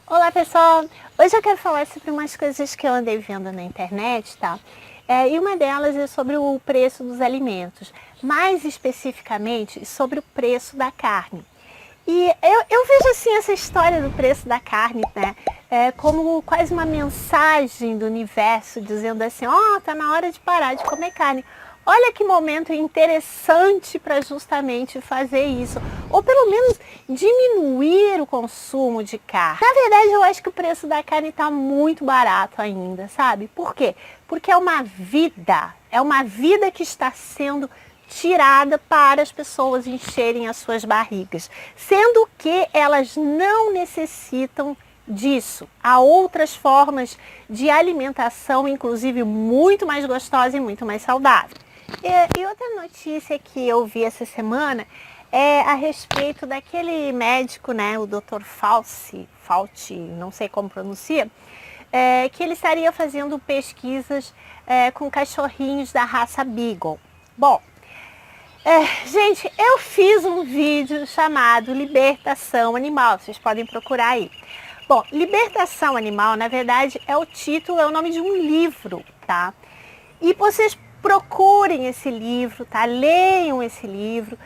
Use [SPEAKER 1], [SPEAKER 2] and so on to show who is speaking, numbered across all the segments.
[SPEAKER 1] Olá pessoal, hoje eu quero falar sobre umas coisas que eu andei vendo na internet, tá? E uma delas é sobre o preço dos alimentos, mais especificamente sobre o preço da carne. E eu vejo assim essa história do preço da carne, né? Como quase uma mensagem do universo dizendo assim, ó, tá na hora de parar de comer carne. Olha que momento interessante para justamente fazer isso, ou pelo menos diminuir o consumo de carne. Na verdade, eu acho que o preço da carne está muito barato ainda, sabe? Por quê? Porque é uma vida que está sendo tirada para as pessoas encherem as suas barrigas, sendo que elas não necessitam disso. Há outras formas de alimentação, inclusive muito mais gostosa e muito mais saudável. E outra notícia que eu vi essa semana é a respeito daquele médico, né, o Dr. Fauci, não sei como pronuncia, que ele estaria fazendo pesquisas com cachorrinhos da raça Beagle. Bom, gente, eu fiz um vídeo chamado Libertação Animal, vocês podem procurar aí. Bom, Libertação Animal, na verdade, é o nome de um livro, tá? E vocês procurem esse livro, tá? Leiam esse livro.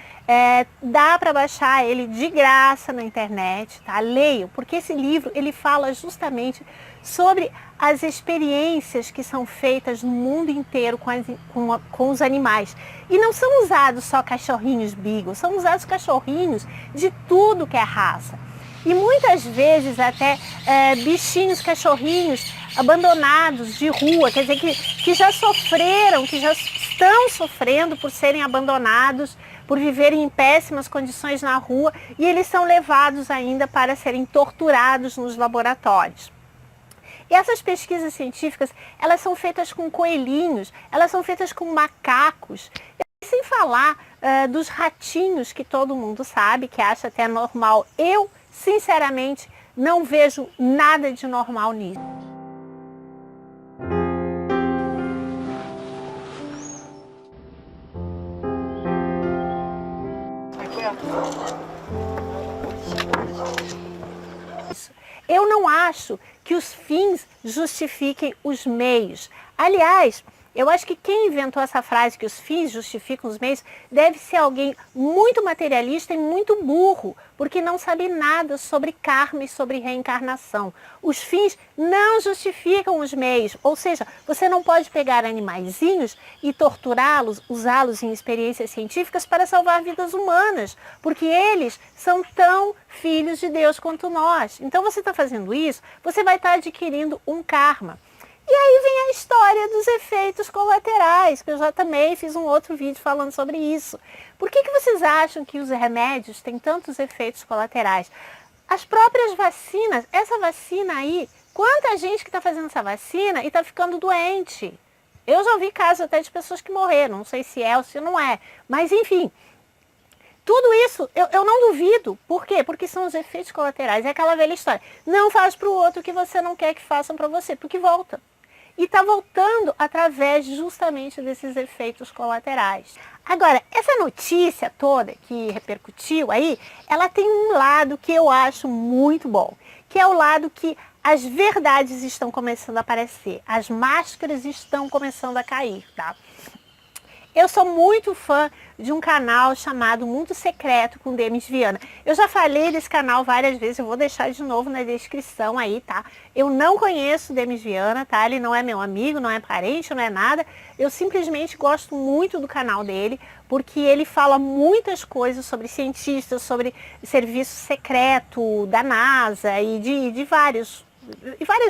[SPEAKER 1] Dá para baixar ele de graça na internet, tá? Leiam, porque esse livro ele fala justamente sobre as experiências que são feitas no mundo inteiro com os animais. E não são usados só cachorrinhos beagle, são usados cachorrinhos de tudo que é raça. E muitas vezes até bichinhos, cachorrinhos abandonados de rua, quer dizer, que já sofreram, que já estão sofrendo por serem abandonados, por viverem em péssimas condições na rua, e eles são levados ainda para serem torturados nos laboratórios. E essas pesquisas científicas, elas são feitas com coelhinhos, elas são feitas com macacos, sem falar dos ratinhos que todo mundo sabe, que acha até normal. Eu, sinceramente, não vejo nada de normal nisso. Eu não acho que os fins justifiquem os meios. Aliás, eu acho que quem inventou essa frase que os fins justificam os meios deve ser alguém muito materialista e muito burro, porque não sabe nada sobre karma e sobre reencarnação. Os fins não justificam os meios, ou seja, você não pode pegar animaizinhos e torturá-los, usá-los em experiências científicas para salvar vidas humanas, porque eles são tão filhos de Deus quanto nós. Então você está fazendo isso, você vai estar adquirindo um karma. E aí vem a história dos efeitos colaterais, que eu já também fiz um outro vídeo falando sobre isso. Por que vocês acham que os remédios têm tantos efeitos colaterais? As próprias vacinas, essa vacina aí, quanta gente que está fazendo essa vacina e está ficando doente? Eu já ouvi casos até de pessoas que morreram, não sei se é ou se não é, mas enfim. Tudo isso eu não duvido. Por quê? Porque são os efeitos colaterais. É aquela velha história. Não faz para o outro o que você não quer que façam para você, porque volta. E está voltando através justamente desses efeitos colaterais. Agora, essa notícia toda que repercutiu aí, ela tem um lado que eu acho muito bom, que é o lado que as verdades estão começando a aparecer, as máscaras estão começando a cair, tá? Eu sou muito fã de um canal chamado Mundo Secreto com Demis Viana. Eu já falei desse canal várias vezes, eu vou deixar de novo na descrição aí, tá? Eu não conheço o Demis Viana, tá? Ele não é meu amigo, não é parente, não é nada. Eu simplesmente gosto muito do canal dele, porque ele fala muitas coisas sobre cientistas, sobre serviço secreto da NASA e de várias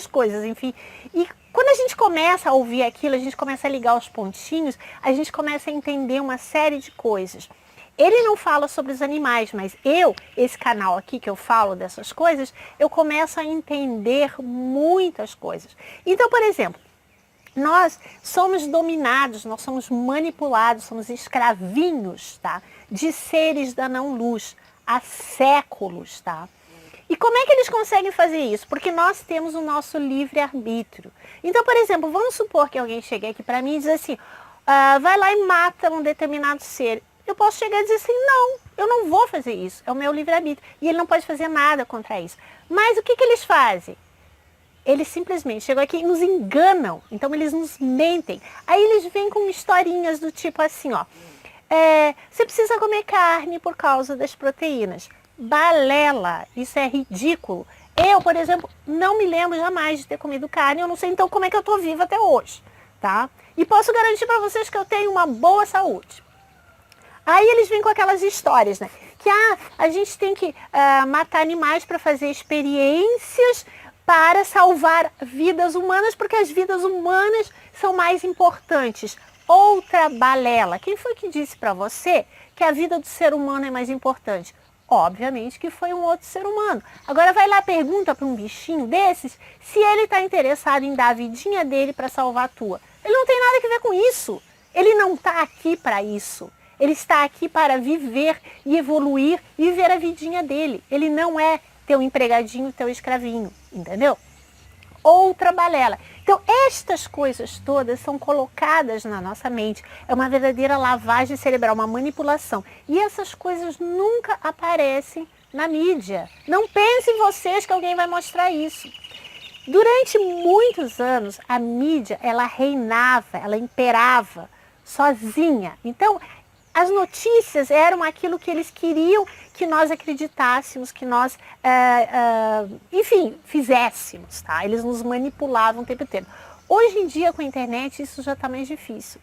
[SPEAKER 1] coisas, enfim. E quando a gente começa a ouvir aquilo, a gente começa a ligar os pontinhos, a gente começa a entender uma série de coisas. Ele não fala sobre os animais, mas esse canal aqui que eu falo dessas coisas, eu começo a entender muitas coisas. Então, por exemplo, nós somos dominados, nós somos manipulados, somos escravinhos, tá? De seres da não-luz há séculos, tá? E como é que eles conseguem fazer isso? Porque nós temos o nosso livre-arbítrio. Então, por exemplo, vamos supor que alguém chegue aqui para mim e diz assim, vai lá e mata um determinado ser. eu posso chegar e dizer assim, não, eu não vou fazer isso, é o meu livre-arbítrio. E ele não pode fazer nada contra isso. Mas o que eles fazem? Eles simplesmente chegam aqui e nos enganam, então eles nos mentem. Aí eles vêm com historinhas do tipo assim, ó, você precisa comer carne por causa das proteínas. Balela, isso é ridículo. Eu, por exemplo, não me lembro jamais de ter comido carne, eu não sei então como é que eu estou viva até hoje, tá? E posso garantir para vocês que eu tenho uma boa saúde. Aí eles vêm com aquelas histórias, né? Que a gente tem que matar animais para fazer experiências para salvar vidas humanas, porque as vidas humanas são mais importantes. Outra balela. Quem foi que disse para você que a vida do ser humano é mais importante? Obviamente que foi um outro ser humano. Agora vai lá, pergunta para um bichinho desses se ele está interessado em dar a vidinha dele para salvar a tua. Ele não tem nada a ver com isso. Ele não está aqui para isso. Ele está aqui para viver e evoluir e viver a vidinha dele. Ele não é teu empregadinho, teu escravinho, entendeu? Outra balela. Então, estas coisas todas são colocadas na nossa mente. É uma verdadeira lavagem cerebral, uma manipulação. E essas coisas nunca aparecem na mídia. Não pensem vocês que alguém vai mostrar isso. Durante muitos anos, a mídia, ela reinava, ela imperava sozinha. Então, as notícias eram aquilo que eles queriam que nós acreditássemos, que nós, enfim, fizéssemos, tá? Eles nos manipulavam o tempo inteiro. Hoje em dia, com a internet, isso já está mais difícil.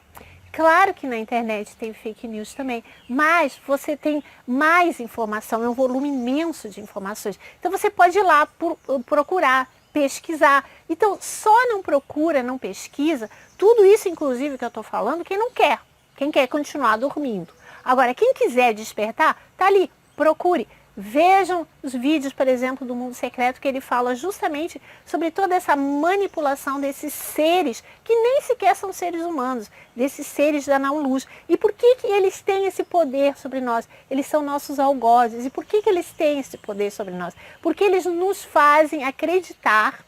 [SPEAKER 1] Claro que na internet tem fake news também, mas você tem mais informação, é um volume imenso de informações. Então você pode ir lá procurar, pesquisar. Então só não procura, não pesquisa, tudo isso inclusive que eu estou falando, quem não quer. Quem quer continuar dormindo. Agora, quem quiser despertar, tá ali, procure. Vejam os vídeos, por exemplo, do Mundo Secreto, que ele fala justamente sobre toda essa manipulação desses seres, que nem sequer são seres humanos, desses seres da não-luz. E por que eles têm esse poder sobre nós? Eles são nossos algozes. E por que eles têm esse poder sobre nós? Porque eles nos fazem acreditar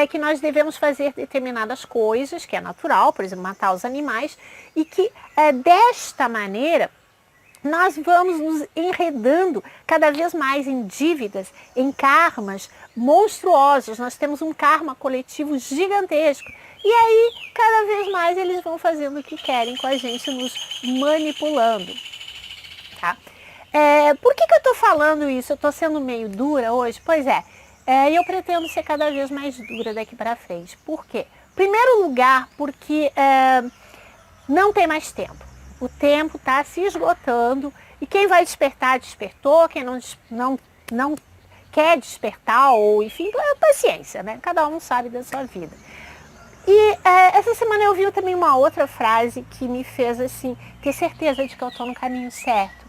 [SPEAKER 1] que nós devemos fazer determinadas coisas, que é natural, por exemplo, matar os animais, e que desta maneira nós vamos nos enredando cada vez mais em dívidas, em karmas monstruosos. Nós temos um karma coletivo gigantesco. E aí, cada vez mais, eles vão fazendo o que querem com a gente, nos manipulando. Tá? Por que eu estou falando isso? Eu estou sendo meio dura hoje? Pois é. E eu pretendo ser cada vez mais dura daqui para frente. Por quê? Em primeiro lugar, porque não tem mais tempo. O tempo está se esgotando e quem vai despertar, despertou. Quem não quer despertar, ou enfim, paciência, né? Cada um sabe da sua vida. E essa semana eu vi também uma outra frase que me fez assim, ter certeza de que eu estou no caminho certo.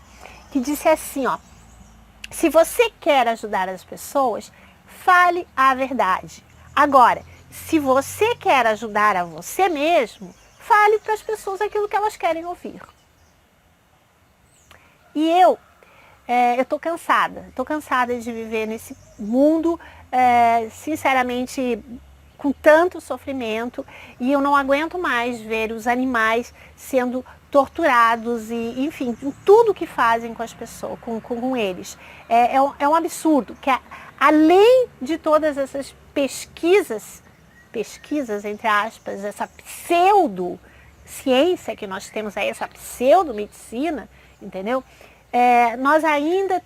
[SPEAKER 1] Que disse assim, ó: se você quer ajudar as pessoas, fale a verdade. Agora, se você quer ajudar a você mesmo, fale para as pessoas aquilo que elas querem ouvir. E eu estou cansada de viver nesse mundo, sinceramente, com tanto sofrimento, e eu não aguento mais ver os animais sendo torturados e, enfim, tudo que fazem com as pessoas, com eles. É um absurdo, que além de todas essas pesquisas entre aspas, essa pseudo-ciência que nós temos aí, essa pseudo-medicina, entendeu? Nós ainda,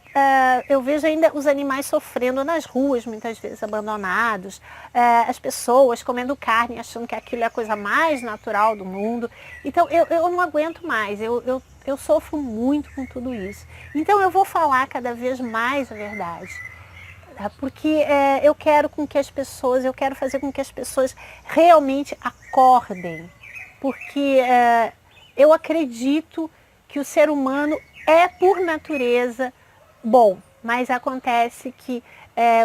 [SPEAKER 1] eu vejo ainda os animais sofrendo nas ruas, muitas vezes abandonados, as pessoas comendo carne, achando que aquilo é a coisa mais natural do mundo. Então eu não aguento mais, eu sofro muito com tudo isso. Então eu vou falar cada vez mais a verdade. Porque eu quero fazer com que as pessoas realmente acordem. Porque eu acredito que o ser humano é, por natureza, bom. Mas acontece que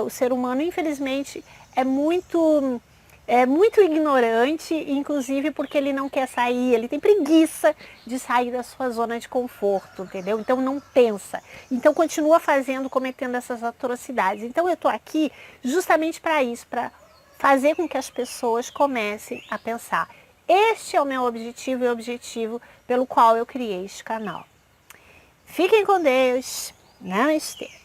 [SPEAKER 1] o ser humano, infelizmente, é muito ignorante, inclusive porque ele não quer sair, ele tem preguiça de sair da sua zona de conforto, entendeu? Então não pensa. Então continua cometendo essas atrocidades. Então eu estou aqui justamente para isso, para fazer com que as pessoas comecem a pensar. Este é o meu objetivo e o objetivo pelo qual eu criei este canal. Fiquem com Deus. Namastê.